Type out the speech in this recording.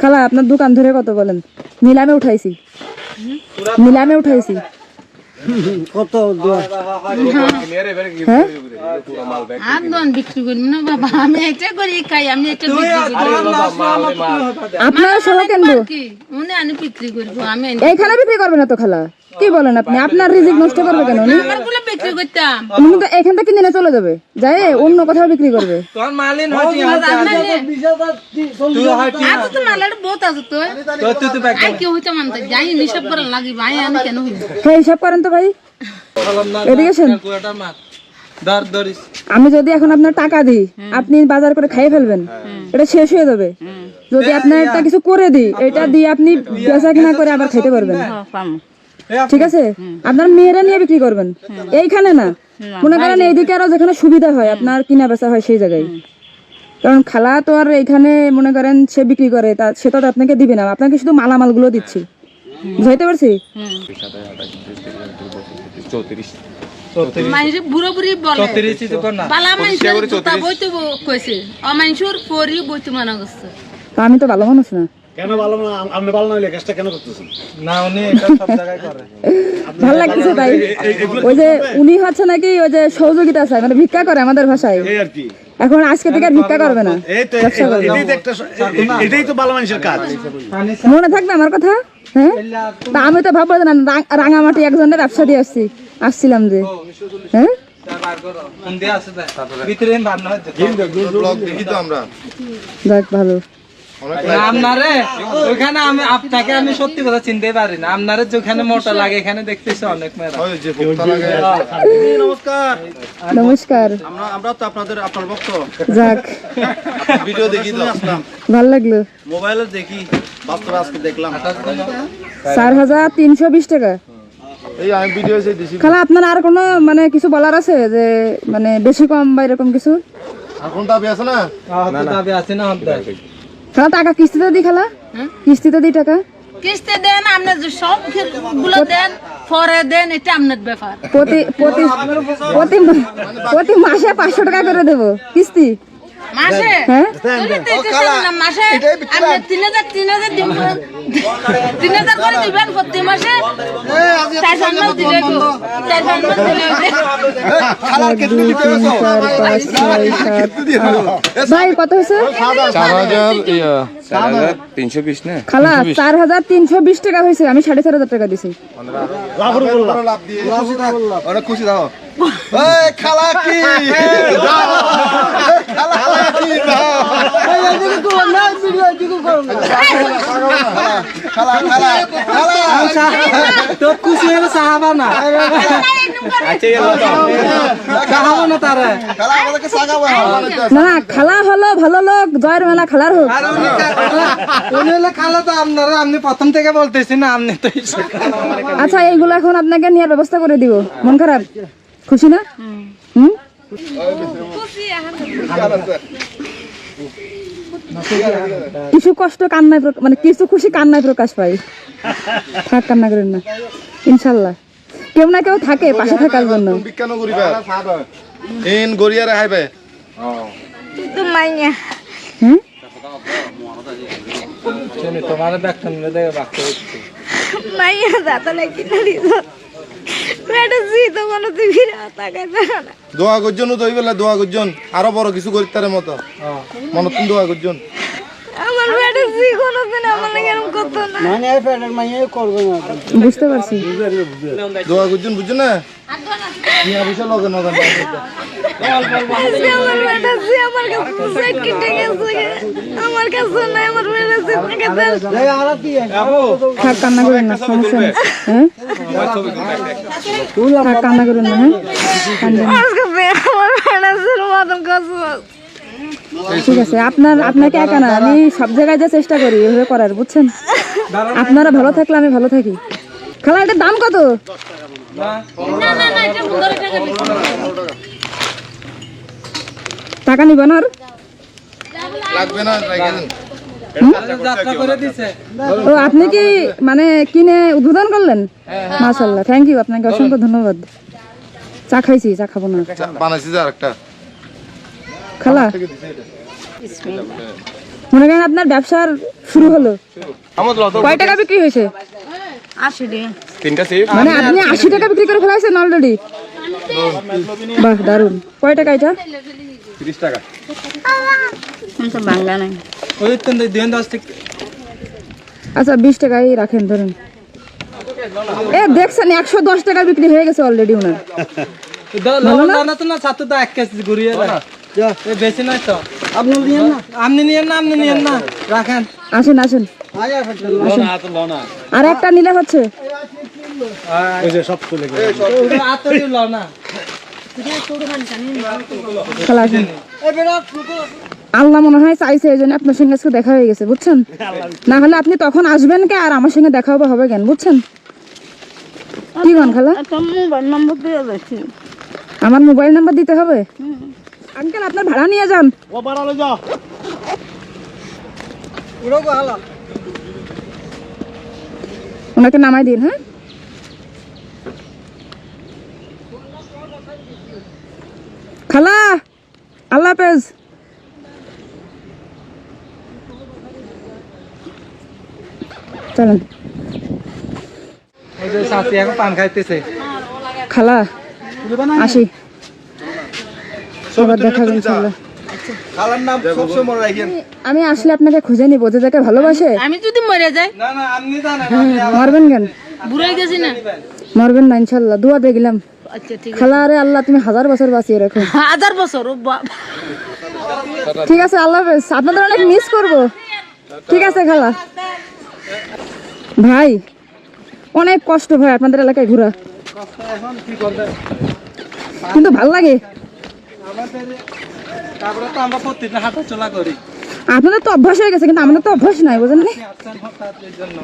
খালা আপনার দোকান ধরে কত বলেন? নিলামে উঠাইছি, নিলামে উঠাইছি। কত হ্যাঁ বিক্রি করি না বাবা, আমি এটা করি খাই, আমি এটা আপনারা সবাই কেনবো আমি বিক্রি করবো। আমি এইখানে বিক্রি করবে না তো খালা? কি বলেন আপনি? আপনার রিজিক নষ্ট করবে কেন উনি? আমার গুলো বিক্রি করতাম। উনি তো এখান থেকে নিয়ে চলে যাবে, যায় অন্য কোথাও বিক্রি করবে। তোর মালিন হয়তো তো মালার বহুত আছে তো, আই কি হইতে মানতে যাই নিষেধ করার লাগি ভাই, আমি কেন হইব? হ্যাঁ হিসাব করেন তো ভাই, এদিকে শোন। আমি যদি এখন আপনার টাকা দিই, আপনি বাজার করে খাইয়ে ফেলবেন, এটা শেষ হয়ে যাবে। যদি আপনার একটা কিছু করে দিই, এটা দিয়ে আপনি বেচা কিনা করে আবার খেতে পারবেন, ঠিক আছে? আপনার মেয়েরা নিয়ে বিক্রি করবেন, এইখানে না। মনে করেন এইদিকে আরো যেখানে সুবিধা হয় আপনার কিনা বেচা হয় সেই জায়গায়। কারণ খালা তো আর এইখানে মনে করেন সে বিক্রি করে, তা সেটা তো আপনাকে দিবে না, আপনাকে শুধু মালামাল গুলো দিচ্ছি, বুঝতে পারছি? মানুষের বুড়ো বুড়ি বলে বালা মানুষের জুতা বইতে কইছে, অমানুষের পরি বইতে মানা করছে। আমি তো ভালো মানুষ না। কেন ভালো না? আপনি ভালো না হইলে কাজটা কেন করতেছেন? না উনি এটা সব জায়গায় করে। ভালো লাগতেছে তাই। ওই যে উনি হচ্ছে নাকি ওই যে সহযোগিতা চায়, মানে ভিক্ষা করে আমাদের ভাষায়। এই আর কি, এখন আজকে থেকে আর ভিক্ষা করবে না, এই তো ব্যবসা করবে। এটাই তো ভালো মানুষের কাজ। মনে থাকবে আমার কথা? হ্যাঁ, তা আমি তো ভাববো না রাঙামাটি একজনের ব্যবসা দিয়ে আসছিলাম যে। হ্যাঁ যাক ভালো। আপনারে ওখানে আমি আপনাকে আমি সত্যি কথা চিনতে পারি না। আপনারে যেখানে মোটা লাগে এখানে দেখতেছি অনেক মেয়েরা। নমস্কার। নমস্কার। আমরা তো আপনার ভক্ত। যাক ভিডিও দেখি তো আসলাম, ভালো লাগলো। মোবাইলে দেখি, বাস্তবে আজকে দেখলাম। 4320 টাকা। এই আমি ভিডিও দিছি। খালা আপনার আর কোনো মানে কিছু বলার আছে যে মানে বেশি কম বা এরকম কিছু? আর কোন দাবি আছে না? দাবি আছে না আপনার? খালা টাকা কিস্তিতে দিই, খালা কিস্তিতে দিই টাকা। কিস্তি দেন, আপনি যে সব গুলো দেন, পরে দেন, এটা আপনার ব্যাপার। প্রতি প্রতি প্রতি প্রতি মাসে 500 টাকা করে দেবো কিস্তি। মাসে হ্যাঁ মাসে আপনি 3000 দিবেন, 3000 করে দিবেন প্রতি মাসে। 4 মাস দিলে তো 4 মাস দিলে ভাই কত হয়েছে? 4320 না খালা 4320 টাকা হয়েছে, আমি 4500 টাকা দিছি। অনেক খুশি দাও। খালা কি তোর খুশি হয়ে সাহাবা না সাহাবা না তারা না না, খালা হলো ভালো লোক, জয়ের মেলা খালার হোক। উনি হলে খালা তো আপনারা, আপনি প্রথম থেকে বলতেছি না, আপনি তো আচ্ছা এইগুলো এখন আপনাকে নেওয়ার ব্যবস্থা করে দিব। মন খারাপ? খুশি না? হুম কিছু কষ্ট কান্নায় মানে কিছু খুশি কান্নায় প্রকাশ পাই। থাক, কান্না করেন না, ইনশাল্লাহ কেউ না কেউ থাকে পাশে থাকার জন্য। বিজ্ঞান করিবা ইন গরিয়ারে হাইবে তো মাইয়া হুম তোমার দেখতাম বাচ্চা মাইয়া দাদা লাগি নাড়ি মেয়েটা জি তো কোনো দিবি না টাকা না। দোয়া করজন তো হইবেলা, দোয়া করজন আরো বড় কিছু করিতারে মতো মনে তুমি দোয়া করজন। আমার মেয়েটা জি কোনো দিন আমার লাগে এরকম করতো না। মানে এই ফেডার মাইয়া করবে না, বুঝতে পারছি। দোয়া করজন বুঝছো না? মিয়া বিশাল লগে নগন আমার মেয়েটা জি আমার কাছে সাইড কেটে গেছে, আমার কাছে না, আমার মেয়েটা জি টাকা দেন। থাক, কান্না করেন না, সমস্যা নেই। হ্যাঁ থাক, কান্না করেন না। হ্যাঁ আজকে আমার মেয়েটা জি মতন কাছে। ঠিক আছে, আপনাকে একা না, আমি সব জায়গায় যা চেষ্টা করি এভাবে করার, বুঝছেন? আপনারা ভালো থাকলে আমি ভালো থাকি। খালা এটার দাম কত? না না না, এটা 15 টাকা বেশি। টাকা নিবেন আর? লাগবে না রাখেন। যাত্রা করে দিছে। ও আপনি কি মানে কিনে উদ্বোধন করলেন? মাশাআল্লাহ, থ্যাংক ইউ, আপনাকে অসংখ্য ধন্যবাদ। চা খাইছি, চা খাবো না। বানাইছি যে আরেকটা খালা মনে করেন আপনার ব্যবসার শুরু হলো, আমার তো কয় টাকা বিক্রি হয়েছে? 80 টাকা। তিনটা সিপ মানে আপনি 80 টাকা বিক্রি করে ফেলাইছেন অলরেডি? বাহ, দারুন। কয় টাকা এটা? 30 টাকা। আমি তো বাংলা নাই। ওই তো 10 টাকা। আচ্ছা 20 টাকাই রাখেন ধরুন। এ দেখছেন 110 টাকা বিক্রি হয়ে গেছে অলরেডি ওনার। না তো না ছাত্র তো 1 কেজি ঘুরিয়ে দেয়। এ বেশি নয় তো। আপনি নিয়েন না রাখেন। আসেন আসেন, আর একটা নিলে হচ্ছে। আতরি ল না। খালা আসেন। আল্লাহ মনে হয় চাইছে এই জন্য আপনার সঙ্গে আজকে দেখা হয়ে গেছে, বুঝছেন? না হলে আপনি তখন আসবেন কে আর আমার সঙ্গে দেখা হবে কেন, বুঝছেন? কি গান খালা? একটা মোবাইল নম্বর দিয়ে দিয়েছি। আমার মোবাইল নাম্বার দিতে হবে? আঙ্কেল আপনার ভাড়া নিয়ে যান। ওনাকে নামাই দিন। হ্যাঁ, খালা আল্লাহ হাফেজ। চলেন ওই যে সাথী এখন পান খাইতেছে। খালা, আসি, আবার দেখা হবে ইনশাআল্লাহ। খালার নাম সবসময় মনে রাখেন। আমি আসলে আপনাকে খুঁজে নিব, যে যাকে ভালোবাসে। আমি যদি মরে যাই, না আপনি জানেন মরবেন কেন? বুড়াই গেছি না। মরবেন না ইনশাআল্লাহ, দোয়া দেখলাম। আচ্ছা ঠিক আছে। খালা, আরে আল্লাহ তুমি 1000 বছর বাঁচিয়ে রাখো। 1000 বছর। ও বাবা। ঠিক আছে, আল্লাহ হাফেজ। আপনাদের অনেক মিস করব। ঠিক আছে খালা। ভাই অনেক কষ্ট ভাই আপনাদের এলাকায় ঘোরা, এখন কি করবে? কিন্তু ভাল লাগে। তারপরে তো আমরা প্রতিদিন হাঁটা চলা করি। আপনাদের তো অভ্যাস হয়ে গেছে, কিন্তু আমাদের তো অভ্যাস নাই, বুঝেন না? আপনি আসছেন হঠাৎ এই জন্য।